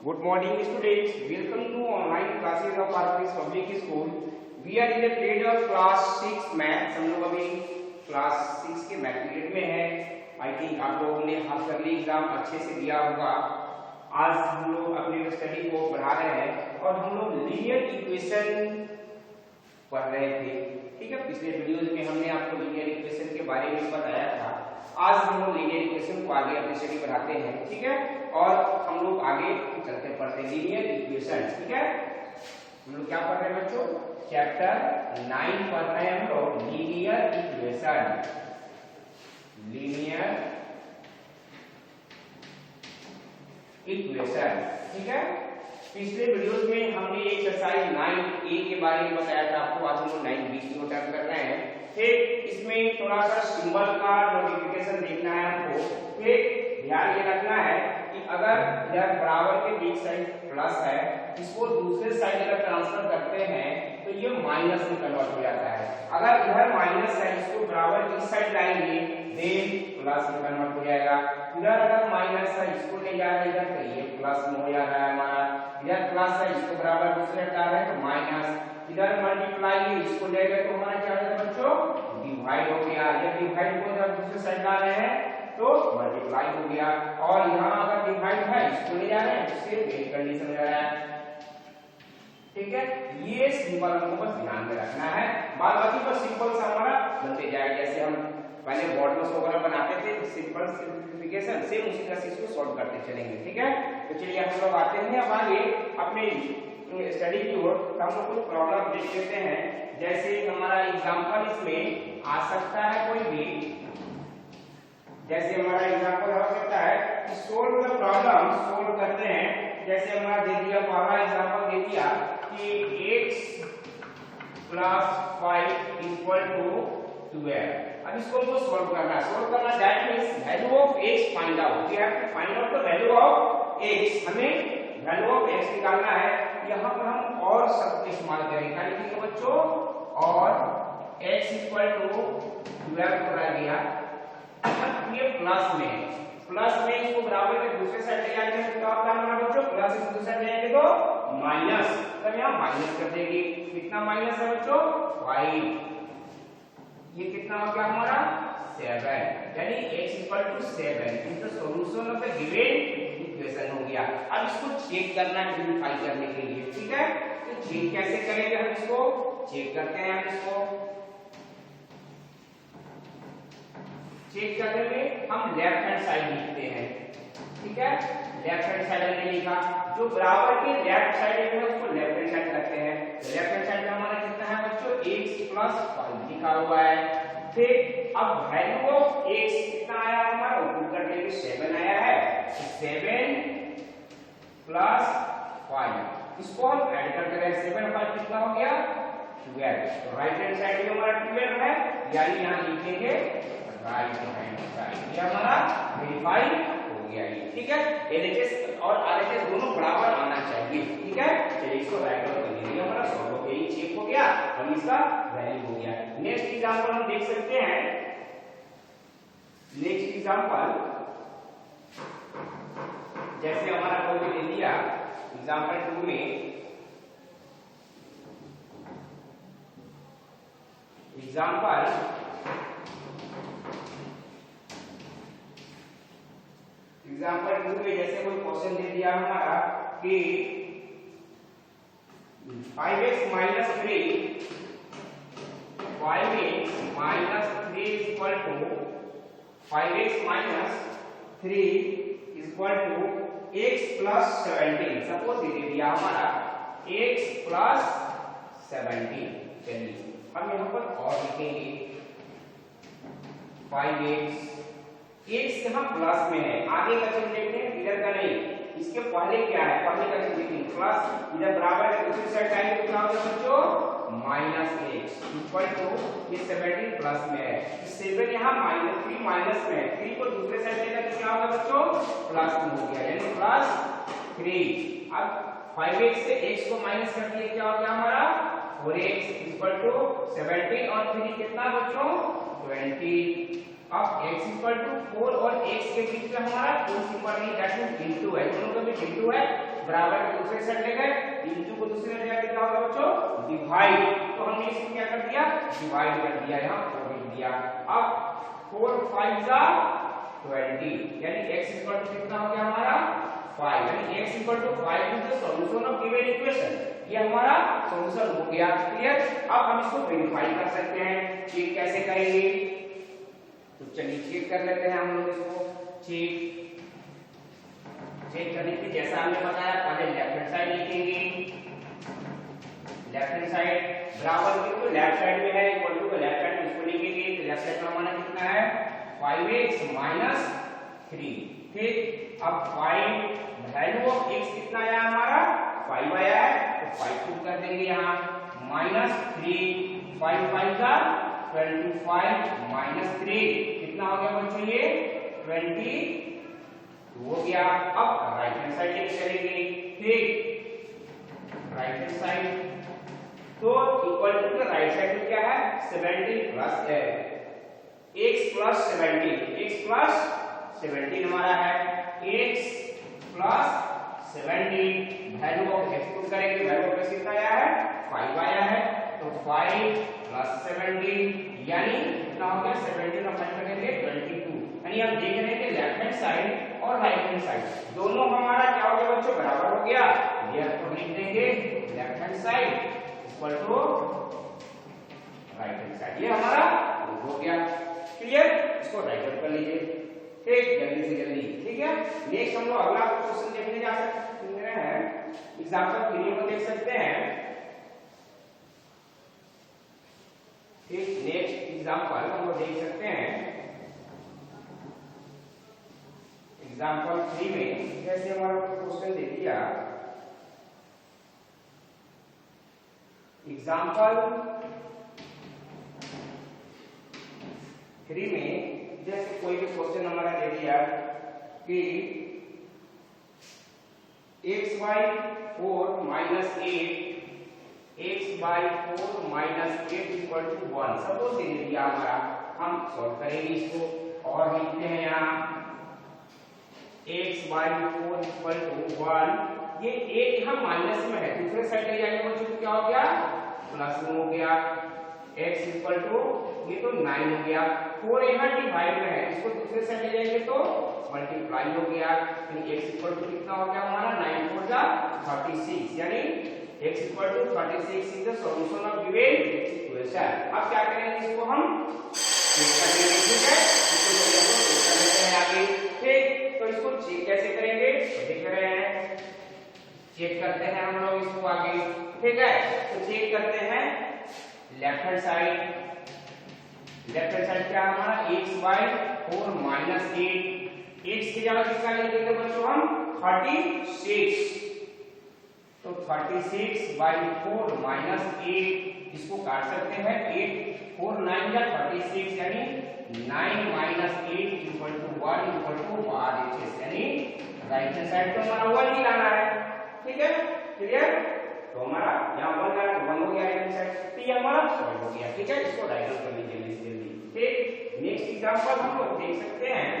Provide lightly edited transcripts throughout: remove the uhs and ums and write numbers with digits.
Good morning students, welcome to online classes of Arpis Public School. We are in the period of class 6 maths. हम लोग अभी class 6 के math period में हैं. I think आप लोगों ने हाफ ईयरली एग्जाम अच्छे से दिया होगा. आज हम लोग अपने स्टडी को बढ़ा रहे हैं और हम लोग लीनियर इक्वेशन पढ़ रहे थे. ठीक है, पिछले वीडियोज में हमने आपको लीनियर इक्वेशन के बारे में बताया था. आज हम लोग लीनियर इक्वेशन को आगे अपनी स्टडी बढ़ाते हैं. ठीक है, और हम लोग आगे चलते पढ़ते हैं लीनियर इक्वेशन. ठीक है, हम लोग क्या पढ़ रहे हैं बच्चों? चैप्टर 9 पढ़ रहे हैं हम लोग लीनियर इक्वेशन. Linear equation. ठीक है, पिछले वीडियोस में हमने एक्सरसाइज 9A के बारे में बताया था आपको. आज हम लोग 9B की ओर टर्न कर रहे हैं. फिर इसमें थोड़ा सा सिंबल का नोटिफिकेशन देखना है आपको. फिर ध्यान ये रखना है कि अगर इधर बराबर के एक साइड प्लस है, इसको दूसरे साइड अगर ट्रांसफर करते हैं तो ये माइनस में कन्वर्ट हो जाता है. अगर इधर माइनस है, इसको बराबर इस साइड लाएंगे देन प्लस में कन्वर्ट हो जाएगा. इधर अगर माइनस है, इसको ले जा रहे हैं इधर तो ये प्लस में हो जा रहा है हमारा. इधर प्लस है, इसको बराबर दूसरे हटा रहे हैं तो माइनस. इधर मल्टीप्लाई इसको ले गए तो हमारा क्या हो जाएगा बच्चों? डिवाइड हो गया. ये डिवाइड को जब दूसरे साइड ला रहे हैं तो मल्टीप्लाई हो गया. और यहाँ अगर डिवाइड है, इसको ले जा रहे हैं तो सिर्फ एक कंडीशन में रहा है. ठीक है, ये सिंबल हमको बस ध्यान में रखना है. बाद बाकी तो सिंपल सा हमारा बनते जाएगा. जैसे हम पहले मॉडल्स वगैरह बनाते थे सिंपल सिंपलीफिकेशन, सेम उसी तरह से इसको सॉल्व करते चलेंगे. ठीक है, तो चलिए हम लोग आते हैं अब आगे अपने स्टडी की ओर. हम लोग कुछ प्रॉब्लम देख लेते हैं. जैसे हमारा एग्जांपल इसमें आ सकता है कोई भी. जैसे हमारा एग्जांपल हो सकता है कि सोल्व द प्रॉब्लम. सोल्व करते हैं. जैसे हमारा दे दिया, पहला एग्जांपल दे दिया कि x प्लस 5 इक्वल टू 12. अब इसको हमको सोल्व करना है. सोल्व करना that means value of x find out. We have to find out the value of x. हमें वैल्यू ऑफ x निकालना है. यहाँ पर हम और शब्द इस्तेमाल करेंगे. क्या लिखेंगे बच्चों? और x इक्वल टू 12 को रख दिया. ये प्लस में इसको बराबर के दूसरे साइड ले जाएंगे तो क्या होता है हमारा बच्चों? प्लस इस दूसरे साइड ले जाएंगे तो माइनस. तब यहाँ माइनस कर देंगे. कितना माइनस है बच्चों? 5. ये कितना हो गया हमारा? 7. यानी x equal to 7 is the solution of the given equation हो गया. अब इसको चेक करना है सिंपलीफाई करने के लिए. ठीक है, तो चेक कैसे करेंगे हम इसको? चेक करते हैं. हम इसको चेक करने में हम लेफ्ट हैंड साइड लिखते हैं. ठीक है, लेफ्ट हैंड साइड हमने लिखा. जो बराबर के लेफ्ट साइड है उसको लेफ्ट हैंड साइड रखते हैं. लेफ्ट हैंड साइड में हमारा कितना है बच्चों? x प्लस 5 लिखा हुआ है. फिर अब वैल्यू ऑफ x कितना आया हमारा? ऊपर करने के 7 आया है. 7 प्लस 5 इसको हम ऐड करते हैं. 7 5 कितना हो गया? 12. तो राइट हैंड साइड में हमारा 12 है, यानी यहाँ लिखेंगे राइट हैंड साइड. ये हमारा वेरीफाई हो गया. ये ठीक है. LHS और RHS दोनों बराबर आना चाहिए. ठीक है, चलिए इसको राइट आउट कर दीजिए. हमारा सॉल्व हो गया. ये चेक हो गया और इसका वैल्यू हो गया. नेक्स्ट एग्जांपल हम देख सकते हैं. नेक्स्ट एग्जांपल जैसे हमारा कोई भी दे दिया एग्जांपल 2 में. एग्जांपल एग्जांपल 2 में जैसे कोई क्वेश्चन दे दिया हमारा कि 5x minus 3 equal to 5x minus 3 equal to x plus 17. Suppose दे दिया हमारा x प्लस 17. चलिए हम यहाँ पर और लिखेंगे 5x. x यहाँ प्लस में है. आगे का चिन्ह देखते हैं, इधर का नहीं. इसके पहले क्या है? पहले का चिन्ह देखिए प्लस. इधर बराबर है, दूसरी साइड आएंगे तो क्या होगा बच्चों? माइनस x इक्वल टू ये 17 प्लस में है. 7 यहाँ माइनस 3 माइनस में है. 3 को दूसरे साइड लेगा तो क्या होगा बच्चों? प्लस में हो गया, यानी प्लस 3. अब 5x से x को माइनस कर दिए, क्या हो गया हमारा? 4x इक्वल टू 17 और 3 कितना बच्चों? 20. अब x इक्वल टू 4 और x के बीच में हमारा कोई सिंबल नहीं, दैट मींस इनटू है, दोनों का भी इनटू है, बराबर के दूसरे साइड ले गए, इनटू को दूसरे साइड लेके क्या होगा बच्चों, डिवाइड, तो हमने इसको क्या कर दिया, डिवाइड कर दिया, यहां 4 लिख दिया। अब 4 5 जा 20, यानी x इक्वल टू कितना हो गया हमारा 5, यानी x equal to 5 is the solution of given equation, ये हमारा सॉल्यूशन हो गया। क्लियर? अब हम इसको वेरीफाई कर सकते हैं, चेक कैसे करेंगे, तो चलिए चेक कर लेते हैं हम लोग इसको। चेक करने के जैसा हमने बताया, पहले लेफ्ट हैंड साइड लिखेंगे, लेफ्ट हैंड साइड बराबर के तो लेफ्ट साइड में है, इक्वल टू लेफ्ट साइड में इसको लिखेंगे, तो लेफ्ट साइड का मान कितना है 5x माइनस 3। ठीक, अब 5 वैल्यू ऑफ x कितना आया हमारा 5 आया है, तो 5 पुट कर देंगे यहाँ, माइनस 3, 5 5 का 25 माइनस 3 कितना हो गया बच्चों, ये 20 हो गया। अब राइट हैंड साइड लेके चलेंगे, ठीक, राइट हैंड साइड, तो इक्वल टू का राइट साइड में क्या है 70 प्लस है x प्लस 17, x प्लस 17 हमारा है, x plus 17 value of x put करेंगे, वैल्यू ऑफ x कितना आया है 5 आया है, तो 5 प्लस 17 यानी कितना हो गया 17 का 5 करेंगे 22, यानी हम देख रहे हैं कि लेफ्ट हैंड साइड और राइट हैंड साइड दोनों हमारा क्या हो गया बच्चों बराबर हो गया, ये तो लिख देंगे left hand side equal to right hand side, ये हमारा हो गया। क्लियर? इसको राइट आउट कर लीजिए, ठीक, जल्दी से जल्दी। ठीक है, नेक्स्ट हम लोग अगला क्वेश्चन देखने जा सकते हैं, एग्जांपल 3 में देख सकते हैं। ठीक, नेक्स्ट एग्जांपल हम लोग देख सकते हैं, एग्जांपल 3 में जैसे हमारा क्वेश्चन दे दिया, एग्जांपल 3 में जैसे कोई भी क्वेश्चन हमारा दे दिया कि x by 4 minus 8 equal to 1, suppose दे दिया हमारा, हम सॉल्व करेंगे इसको और लिखते हैं यहाँ x by 4 इक्वल टू 1, ये 8 हम माइनस में है, दूसरे साइड ले जाएंगे बच्चों तो क्या हो गया प्लस में हो गया, x इक्वल टू ये तो 9 हो गया, 4 यहाँ डिवाइड में है, इसको दूसरे साइड ले जाएंगे तो मल्टीप्लाई हो गया, यानी x इक्वल टू कितना हो गया हमारा 9 4 जा 36, यानी x equal to 36 is the solution of given equation. अब क्या करेंगे इसको हम चेक करेंगे, ठीक है, इसको चेक करते हैं आगे। ठीक, तो इसको चेक कैसे करेंगे देख रहे हैं, चेक करते हैं हम लोग इसको आगे। ठीक है, तो चेक करते हैं left hand side, left hand side क्या हमारा x by 4 minus 8, x की जगह कितना ले लेंगे बच्चों हम 36, तो 36 by 4 minus 8, इसको काट सकते हैं 8 4 9 या 36, यानी 9 minus 8 equal to 1 equal to RHS, यानी राइट हैंड साइड तो हमारा 1 ही लाना है। ठीक है, क्लियर? तो हमारा यहाँ 1 का 1 हो गया राइट हैंड साइड, तो ये हमारा सॉल्व हो गया। ठीक है, इसको राइट आउट कर लीजिए जल्दी से जल्दी। ठीक, नेक्स्ट एग्जांपल हम लोग देख सकते हैं,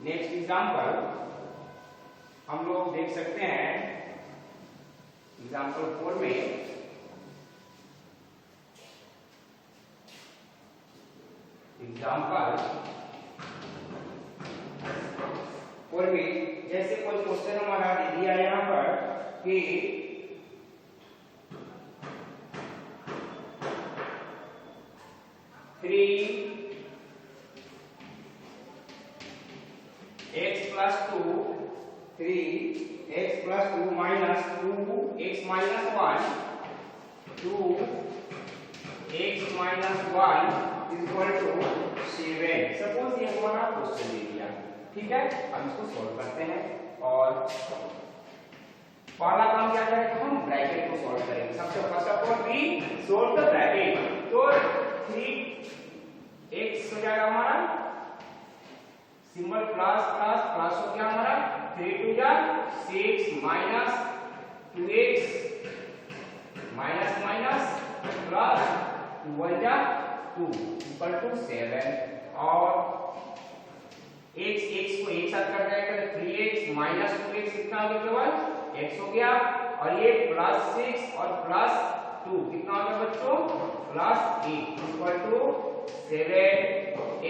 नेक्स्ट एग्जांपल हम लोग देख सकते हैं एग्जांपल 4 में, एग्जांपल 4 में जैसे कोई क्वेश्चन हमारा दे दिया यहाँ पर कि three x plus 2 minus 2x minus 1 2x minus 1 equal to 7। Suppose ये हमारा क्वेश्चन दे दिया, ठीक है, हम इसको सॉल्व करते हैं और पहला काम क्या करेंगे, हम ब्रैकेट को सॉल्व करेंगे। सबसे first of all we solve the bracket, तो 3x हो जाएगा हमारा, सिंबल प्लस प्लस प्लस हो गया हमारा, 3 2 जा 6 minus 2x minus minus plus 2 1 जा 2 इक्वल टू 7 और x को एक साथ कर जाएगा तो 3x माइनस 2x कितना हो गया केवल x हो गया और ये प्लस 6 और प्लस 2 कितना हो गया बच्चों plus 8 equal to 7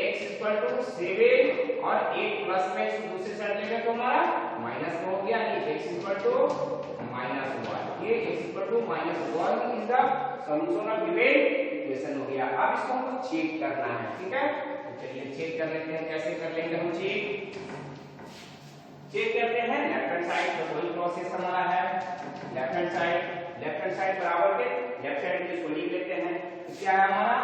x equal to 7 और 8 प्लस में इसको दूसरी साइड लेंगे तो हमारा माइनस में हो गया ये x इक्वल टू -1 ये x equal to -1 is the solution of given equation हो गया। अब इसको हमको चेक करना है ठीक है तो चलिए चेक कर लेते हैं कैसे कर लेंगे हम चेक करते हैं लेफ्ट हैंड साइड तो वही प्रोसेस हमारा है लेफ्ट हैंड साइड बराबर के लेफ्ट साइड में इसको लिख लेते हैं तो क्या है हमारा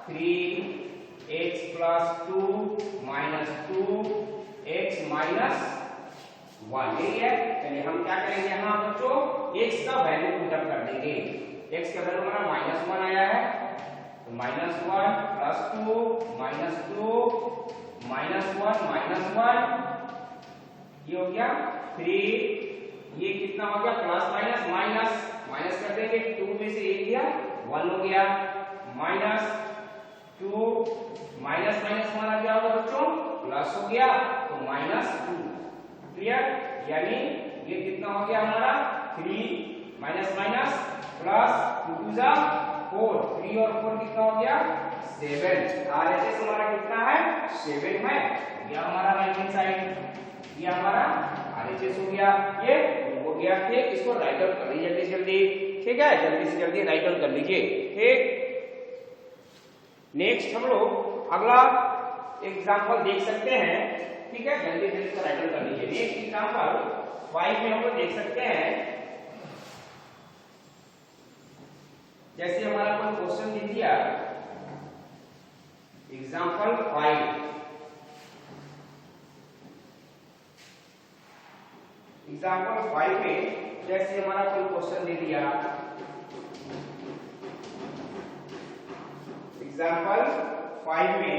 3x + 2 - 2x - 1 यही है। चलिए हम क्या करेंगे यहाँ बच्चों x का वैल्यू पुट अप कर देंगे x का वैल्यू हमारा -1 आया है तो -1 + 2 -2 -1 ये हो गया 3 ये कितना हो गया प्लस माइनस कर देंगे 2 में से 1 गया 1 हो गया -2 माइनस हमारा क्या होगा बच्चों प्लस हो गया तो -2 क्लियर यानी ये कितना हो गया हमारा 3 माइनस प्लस 2 2 जा 4 3 और 4 कितना हो गया 7 आरएचएस हमारा कितना है 7 है ये हमारा राइट हैंड साइड ये हमारा आरएचएस हो गया ये हो गया ठीक इसको राइट आउट कर लीजिए जल्दी ठीक है जल्दी से जल्दी राइट आउट कर लीजिए ठीक। नेक्स्ट हम लोग अगला एग्जांपल देख सकते हैं ठीक है जल्दी जल्दी से राइट आउट कर लीजिए। नेक्स्ट एग्जांपल 5 में हम लोग देख सकते हैं जैसे हमारा कोई क्वेश्चन दे दिया एग्जांपल 5 एग्जांपल 5 में जैसे हमारा कोई क्वेश्चन दे दिया एग्जांपल 5 में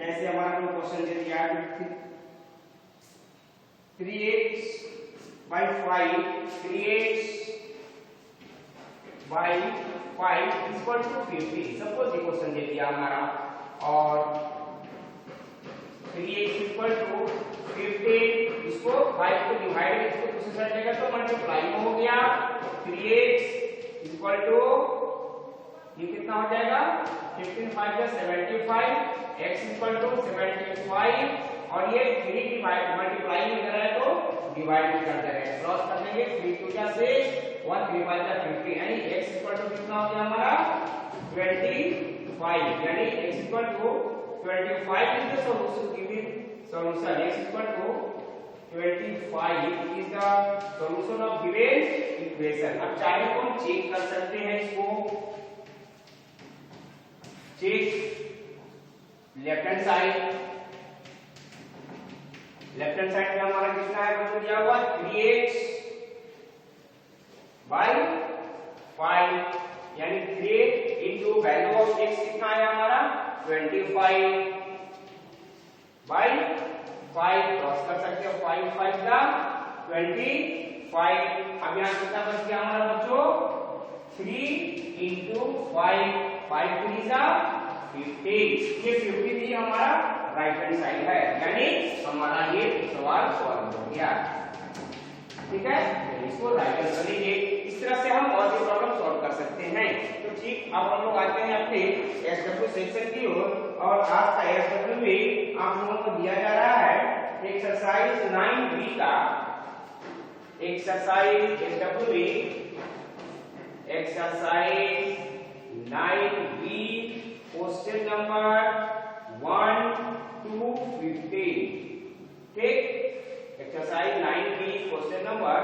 जैसे हमारा कोई क्वेश्चन दे दिया 3x by 5 3x by 5 equal to 50 suppose ये क्वेश्चन दे दिया हमारा और 3x equal to 50 इसको 5 को डिवाइड इसको दूसरी साइड लेगा तो मल्टीप्लाई में हो गया 3x equal to ये कितना हो जाएगा 15 5 या 75 x equal to 75 और ये 3 डिवाइड मल्टीप्लाई में कर रहा है तो डिवाइड भी कर दे रहे हैं क्रॉस कर देंगे 3 2 जा 6 1 3 5 जा 50 यानी x equal to कितना हो गया हमारा 25 यानी x equal to 25 is the solution given solution x equal to 25 is the solution of given equation। अब चाहे तो हम चेक कर सकते हैं इसको चेक लेफ्ट हैंड साइड में हमारा कितना है बच्चों दिया हुआ 3x by 5 यानी 3 into वैल्यू ऑफ x कितना है हमारा 25 by 5 क्रॉस कर सकते हो 5 5 का 25 अब यहाँ कितना बच गया हमारा बच्चों 3 into 5 5 3 जा 50 ये 50 भी हमारा राइट हैंड साइड है यानी हमारा ये सवाल सॉल्व हो गया ठीक है इसको राइट हैंड कर लीजिए। इस तरह से हम और भी प्रॉब्लम सॉल्व कर सकते हैं तो ठीक अब हम लोग आते हैं अपने एसडब्ल्यू सेक्शन की ओर और आज का एसडब्ल्यू भी आप लोगों को दिया जा रहा है एक्सरसाइज 9b का exercise SW exercise 9b question number 1 to 15 ठीक exercise 9b question number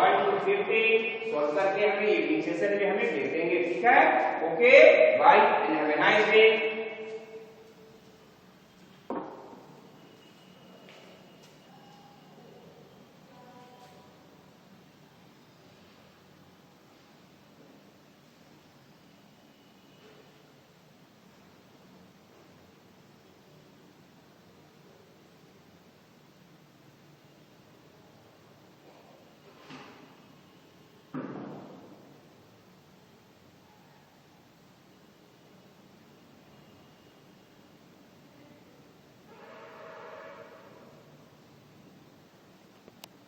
1 to 15 solve करके हमें इवनिंग सेशन में हमें भेज देंगे ठीक है okay bye and have a nice day.